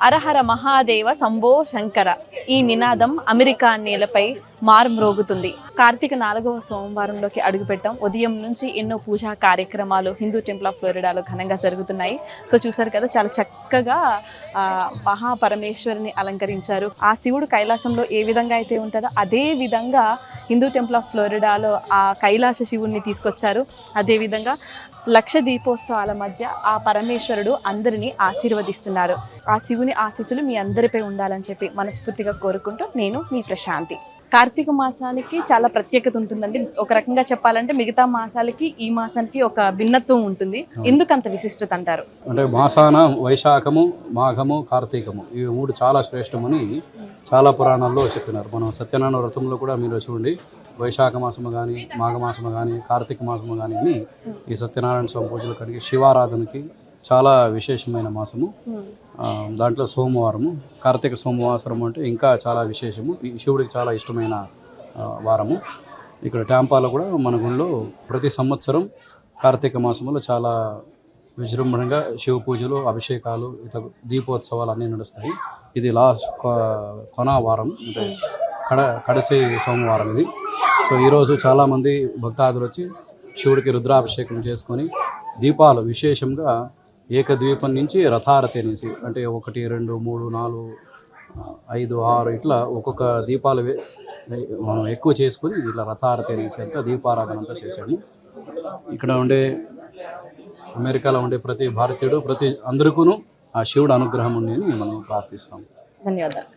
అరహర మహాదేవ శంభో శంకర ఈ నినాదం అమెరికా నేలపై మారుమ్రోగుతుంది. కార్తీక 4వ సోమవారంలోకి అడుగుపెట్టాం. ఉదయం నుంచి ఎన్నో పూజా కార్యక్రమాలు హిందూ టెంపుల్ ఆఫ్ ఫ్లోరిడాలో ఘనంగా జరుగుతున్నాయి. సో చూసారు కదా, చాలా చక్కగా మహాపరమేశ్వరిని అలంకరించారు. ఆ శివుడు కైలాసంలో ఏ విధంగా అయితే ఉంటుందో అదే విధంగా హిందూ టెంపుల్ ఆఫ్ ఫ్లోరిడాలో ఆ కైలాస శివుడిని తీసుకొచ్చారు. అదేవిధంగా లక్ష దీపోత్సవాల మధ్య ఆ పరమేశ్వరుడు అందరినీ ఆశీర్వదిస్తున్నారు. ఆ శివుని ఆశీస్సులు మీ అందరిపై ఉండాలని చెప్పి మనస్ఫూర్తిగా కోరుకుంటూ నేను మీ ప్రశాంతి. కార్తీక మాసానికి చాలా ప్రత్యేకత ఉంటుందండి. ఒక రకంగా చెప్పాలంటే మిగతా మాసాలకి ఈ మాసానికి ఒక భిన్నత్వం ఉంటుంది. ఎందుకంత విశిష్టత అంటారు? అంటే మాసాన వైశాఖము, మాఘము, కార్తీకము ఈ 3 చాలా శ్రేష్టమని చాలా పురాణాల్లో చెప్పినారు. మనం సత్యనారాయణ వ్రతంలో కూడా మీరు చూడండి, వైశాఖ మాసము కానీ, మాఘమాసము కానీ, కార్తీక మాసము కానీ అని ఈ సత్యనారాయణ స్వామి పూజలు కడిగి శివారాధనకి చాలా విశేషమైన మాసము. దాంట్లో సోమవారము, కార్తీక సోమవారం అంటే ఇంకా చాలా విశేషము. ఈ శివుడికి చాలా ఇష్టమైన వారము. ఇక్కడ ట్యాంపాలో కూడా మన గుడిలో ప్రతి సంవత్సరం కార్తీక మాసంలో చాలా విజృంభణంగా శివ పూజలు, అభిషేకాలు, ఇట్లా దీపోత్సవాలు అన్నీ నడుస్తాయి. ఇది లాస్ట్ కొన వారం, అంటే కడసి సోమవారం ఇది. సో ఈరోజు చాలామంది భక్తాదులు వచ్చి శివుడికి రుద్రాభిషేకం చేసుకొని దీపాలు విశేషంగా ఏకద్వీపం నుంచి రథారతి అనేసి, అంటే 1, 2, 3, 4, 5, 6 ఇట్లా ఒక్కొక్క దీపాలు మనం ఎక్కువ చేసుకుని ఇట్లా రథారతి అనేసి అంతా దీపారాధన అంతా చేశాము. ఇక్కడ ఉండే అమెరికాలో ఉండే ప్రతి భారతీయుడు, ప్రతి అందరికీ ఆ శివుడు అనుగ్రహం ఉండి అని మనం ప్రార్థిస్తాం. ధన్యవాదాలు.